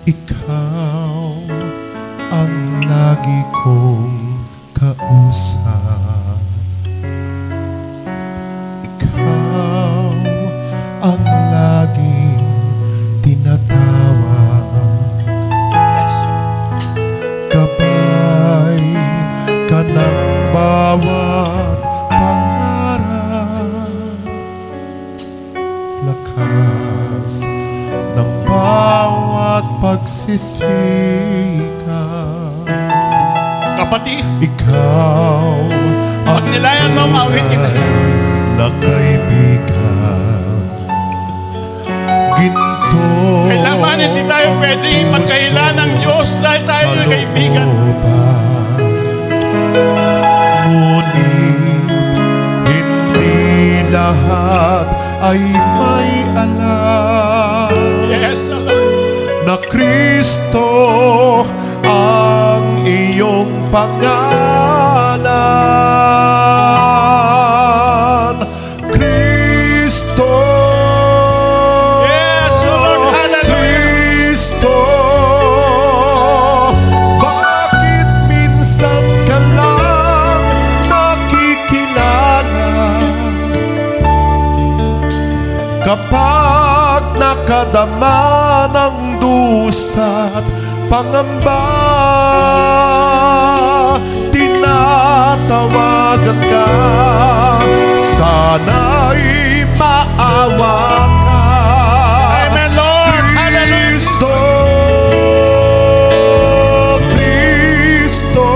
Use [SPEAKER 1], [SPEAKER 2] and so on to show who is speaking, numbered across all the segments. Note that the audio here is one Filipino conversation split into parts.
[SPEAKER 1] Ikaw ang lagi kong kausap. Ikaw ang laging tinatawag. Gabay ka ng bawat pangarap, lakas ng bawat pagsisikap.
[SPEAKER 2] Kapatid,
[SPEAKER 1] ikaw
[SPEAKER 2] pag nilayan mo ang awitin na yan
[SPEAKER 1] na kaibigan. Ginto
[SPEAKER 2] kailangan hindi tayo pwedeng magkaila ng Diyos dahil tayo ay kaibigan.
[SPEAKER 1] Ngunit hindi lahat ay may alam.
[SPEAKER 2] Yes, alam.
[SPEAKER 1] Na Kristo ang iyong pangalan. Kristo.
[SPEAKER 2] Yes, Lord, hallelujah.
[SPEAKER 1] Kristo. Bakit minsan ka lang nakikilala kapag nakadama ng dusa't pangamba? Tinatawagan ka, sana'y maawa ka.
[SPEAKER 2] Amen, Lord.
[SPEAKER 1] Kristo, Kristo,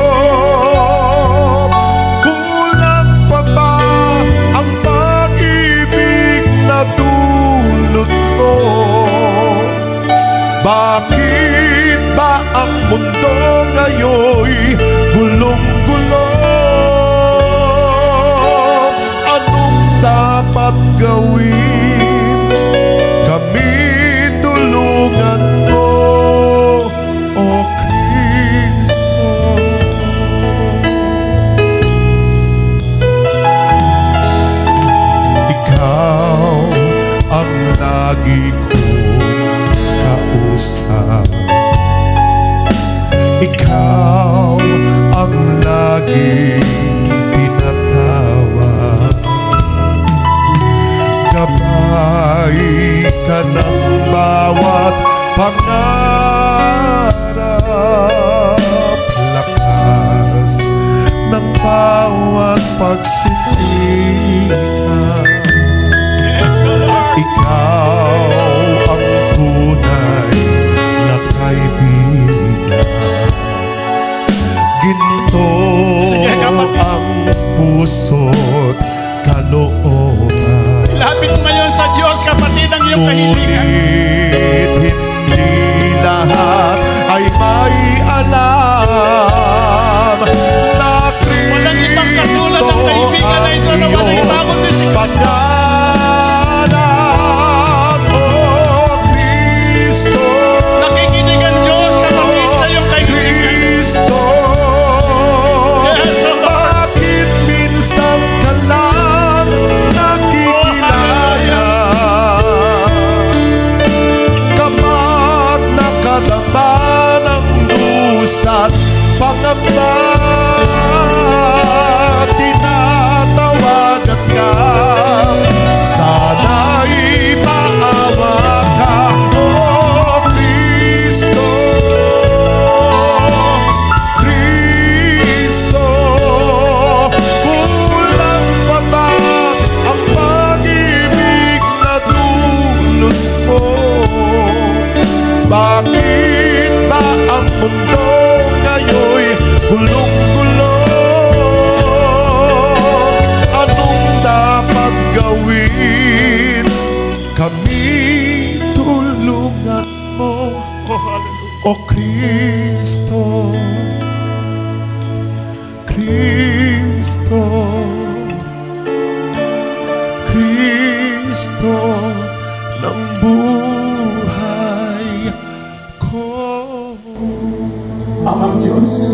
[SPEAKER 1] kulang pa ba ang pag-ibig na dulot mo? Bakit ba ang mundo ngayon'y gulong-gulo? Anong dapat gawin? Kami tulungan mo, O Kristo. Ikaw ang lagi kong kausap. Ikaw ang laging tinatawag. Gabay ka ng bawat pangarap, lakas ng bawat pagsisikap. Ikaw ang tunay na kaibigan. Ginto ang puso't kalooban.
[SPEAKER 2] Ilapit mo ngayon sa Diyos, kapatid, ang iyong kahilingan.
[SPEAKER 1] Ngunit hindi lahat ay may alam na
[SPEAKER 2] Walang ibang katulad
[SPEAKER 1] Kristo
[SPEAKER 2] ng kaibigan na ito na walang ibang kundi si
[SPEAKER 1] pangalan. O Kristo,
[SPEAKER 2] nakikinig ang Diyos, kapatid, sa iyong kaibigan.
[SPEAKER 1] Kristo,
[SPEAKER 2] Yes, Lord.
[SPEAKER 1] bakit minsan ka lang nakikilala kapag nakadama ng dusa't pangamba? Tinatawagan ka, sana'y maawa ka, O Kristo. Kristo, kulang pa ba ang pag-ibig na dulot mo? Bakit ba ang mundo ngayon'y gulong-gulo? Anong dapat gawin? Kami tulungan mo, O Kristo. Kristo, Kristo ng buhay ko.
[SPEAKER 2] Amang Diyos,